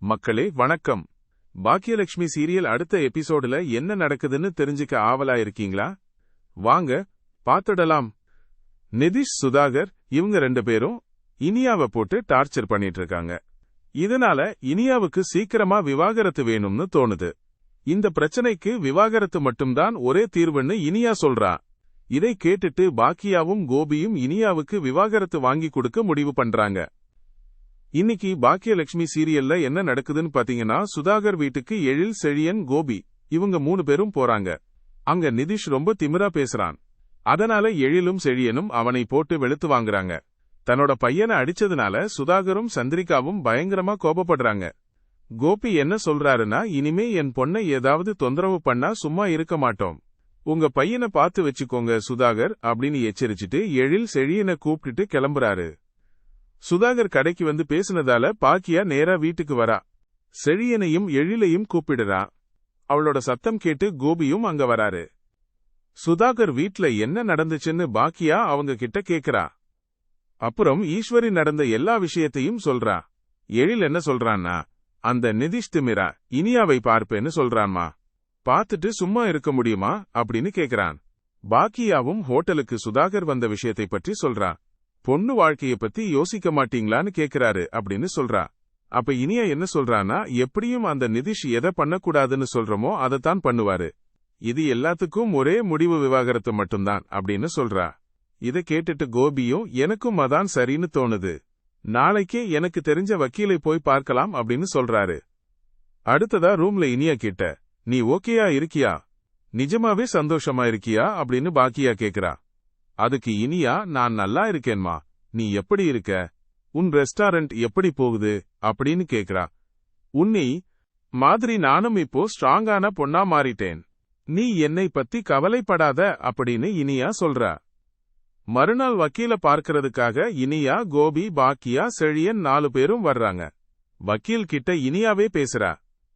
மக்களே வணக்கம். பாக்கியலட்சுமி சீரியல் அடுத்த எபிசோடுல என்ன நடக்குதுன்னு தெரிஞ்சுக்க ஆவலா இருக்கீங்களா? வாங்க பாத்துடலாம். நிதிஷ், சுதாகர் இவங்க 2 பேரும் இனியாவை போட்டு டார்ச்சர் பண்ணிட்டு இருக்காங்க. இதனால இனியாவுக்கு சீக்கிரமா விவாகரத்து வேணும்னு தோணுது. இந்த பிரச்சனைக்கு விவாகரத்து மட்டும்தான் ஒரே தீர்வுன்னு இனியா சொல்றா. இதை கேட்டுட்டு பாக்கியாவும் கோபியும் இனியாவுக்கு விவாகரத்து வாங்கி கொடுக்க முடிவு பண்றாங்க. இன்னைக்கு பாக்கியலட்சுமி சீரியல்ல என்ன நடக்குதுன்னு பாத்தீங்கன்னா, சுதாகர் வீட்டுக்கு எழில், செழியன், கோபி இவங்க 3 பேரும் போறாங்க. அங்க நிதிஷ் ரொம்ப திமிரா பேசுறான். அதனால எழிலும் செழியனும் அவனை போட்டு வெளுத்து வாங்குறாங்க. தன்னோட பையனை அடிச்சதுனால சுதாகரும் சந்திரிகாவும் பயங்கரமா கோபப்படுறாங்க. கோபி என்ன சொல்றாருன்னா, இனிமே என் பொண்ணை ஏதாவது தொந்தரவு பண்ணா சும்மா இருக்க மாட்டோம், உங்க பையனை பார்த்து வச்சுக்கோங்க சுதாகர் அப்படின்னு எச்சரிச்சுட்டு எழில் செழியனை கூப்பிட்டுட்டு கிளம்புறாரு. சுதாகர் கடைக்கு வந்து பேசினதால பாக்கியா நேரா வீட்டுக்கு வரா. செழியனையும் எழிலையும் கூப்பிடுறா. அவளோட சத்தம் கேட்டு கோபியும் அங்க வராரு. சுதாகர் வீட்ல என்ன நடந்துச்சுன்னு பாக்கியா அவங்க கிட்ட கேக்குறா. அப்புறம் ஈஸ்வரி நடந்த எல்லா விஷயத்தையும் சொல்றா. எழில் என்ன சொல்றான்னா, அந்த நிதிஷ் திமிரா இனியாவை பார்ப்பேன்னு சொல்றான்மா, பார்த்துட்டு சும்மா இருக்க முடியுமா அப்படின்னு கேக்குறான். பாக்கியாவும் ஹோட்டலுக்கு சுதாகர் வந்த விஷயத்தை பற்றி சொல்றா. பொண்ணு வாழ்க்கைய பத்தி யோசிக்க மாட்டீங்களான்னு கேக்குறாரு அப்படின்னு சொல்றா. அப்ப இனியா என்ன சொல்றானா, எப்படியும் அந்த நிதிஷ் எதை பண்ணக்கூடாதுன்னு சொல்றமோ அதைத்தான் பண்ணுவாரு, இது எல்லாத்துக்கும் ஒரே முடிவு விவாகரத்து மட்டும்தான் அப்படின்னு சொல்றா. இதை கேட்டுட்டு கோபியும் எனக்கும் அதான் சரின்னு தோணுது, நாளைக்கே எனக்கு தெரிஞ்ச வக்கீலை போய் பார்க்கலாம் அப்படின்னு சொல்றாரு. அடுத்ததா ரூம்ல இனியா கிட்ட, நீ ஓகேயா இருக்கியா, நிஜமாவே சந்தோஷமா இருக்கியா அப்படின்னு பாக்கியா கேக்குறா. அதுக்கு இனியா, நான் நல்லா இருக்கேன்மா, நீ எப்படி இருக்க, உன் ரெஸ்டாரண்ட் எப்படி போகுது அப்படின்னு கேக்குறா. உன்னி மாதிரி நானும் இப்போ ஸ்ட்ராங்கான பொண்ணா மாறிட்டேன், நீ என்னை பத்தி கவலைப்படாத அப்படின்னு இனியா சொல்றா. மறுநாள் வக்கீல பார்க்கறதுக்காக இனியா, கோபி, பாக்கியா, செழியன் 4 பேரும் வர்றாங்க. வக்கீல் கிட்ட இனியாவே பேசுறா.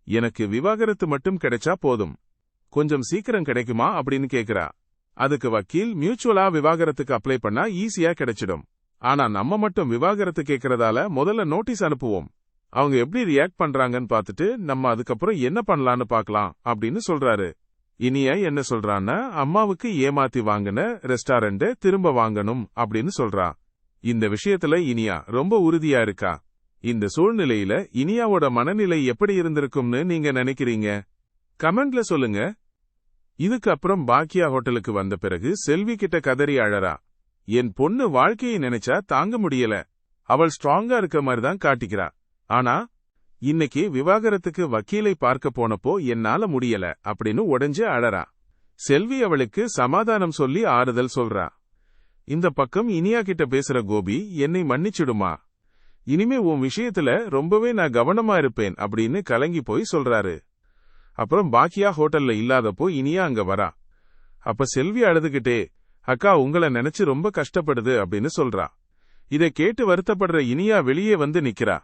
எனக்கு விவாகரத்து மட்டும் கிடைச்சா போதும், கொஞ்சம் சீக்கிரம் கிடைக்குமா அப்படின்னு கேக்குறா. அதுக்கு வக்கீல், மியூச்சுவலா விவாகரத்துக்கு அப்ளை பண்ணா ஈஸியா கிடைச்சிடும், ஆனா நம்ம மட்டும் விவாகரத்து கேக்குறதால முதல்ல நோட்டீஸ் அனுப்புவோம், அவங்க எப்படி ரியாக்ட் பண்றாங்கன்னு பார்த்துட்டு நம்ம அதுக்கப்புறம் என்ன பண்ணலான்னு பார்க்கலாம் அப்படின்னு சொல்றாரு. இனியா என்ன சொல்றான்னா, அம்மாவுக்கு ஏமாத்தி வாங்கின ரெஸ்டாரண்ட் திரும்ப வாங்கணும் அப்படின்னு சொல்றா. இந்த விஷயத்துல இனியா ரொம்ப உறுதியா இருக்கா. இந்த சூழ்நிலையில இனியாவோட மனநிலை எப்படி இருந்திருக்கும்னு நீங்க நினைக்கிறீங்க? கமெண்ட்ல சொல்லுங்க. இதுக்கப்புறம் பாக்கியா ஹோட்டலுக்கு வந்த பிறகு செல்வி கிட்ட கதறி அழறா. என் பொண்ணு வாழ்க்கையை நினைச்சா தாங்க முடியல, அவள் ஸ்ட்ராங்கா இருக்க மாதிரி தான் காட்டிக்கிறா, ஆனா இன்னைக்கு விவாகரத்துக்கு வக்கீலை பார்க்க போனப்போ என்னால முடியல அப்படின்னு உடைஞ்சு அழறா. செல்வி அவளுக்கு சமாதானம் சொல்லி ஆறுதல் சொல்றா. இந்த பக்கம் இனியா கிட்ட பேசுற கோபி, என்னை மன்னிச்சிடுமா, இனிமே உன் விஷயத்துல ரொம்பவே நான் கவனமா இருப்பேன் அப்படின்னு கலங்கி போய் சொல்றாரு. அப்புறம் பாக்கியா ஹோட்டல்ல இல்லாதப்போ இனியா அங்க வரா. அப்ப செல்வி அழுதுகிட்டே, அக்கா உங்களை நினைச்சு ரொம்ப கஷ்டப்படுது அப்படின்னு சொல்றா. இதை கேட்டு வருத்தப்படுற இனியா வெளியே வந்து நிக்கிறா.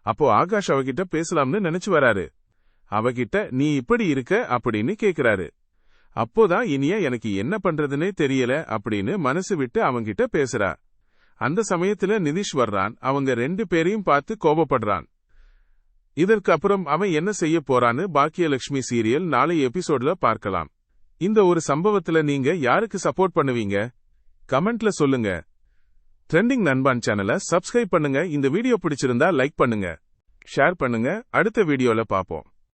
அப்போ ஆகாஷ் அவகிட்ட பேசலாம்னு நினைச்சு வராரு. அவகிட்ட, நீ இப்படி இருக்க அப்படின்னு கேக்குறாரு. அப்போதான் இனியா, எனக்கு என்ன பண்றதுன்னே தெரியல அப்படின்னு மனசு விட்டு அவங்கிட்ட பேசுறா. அந்த சமயத்துல நிதிஷ் வர்றான். அவங்க 2 பேரையும் பார்த்து கோபப்படுறான். இதற்கு அப்புறம் அவன் என்ன செய்ய போறான்னு பாக்கியலட்சுமி சீரியல் நாளை எபிசோட்ல பார்க்கலாம். இந்த ஒரு சம்பவத்துல நீங்க யாருக்கு சப்போர்ட் பண்ணுவீங்க? கமெண்ட்ல சொல்லுங்க. ட்ரெண்டிங் நண்பன் சேனலை சப்ஸ்கிரைப் பண்ணுங்க. இந்த வீடியோ பிடிச்சிருந்தா லைக் பண்ணுங்க, ஷேர் பண்ணுங்க. அடுத்த வீடியோல பாப்போம்.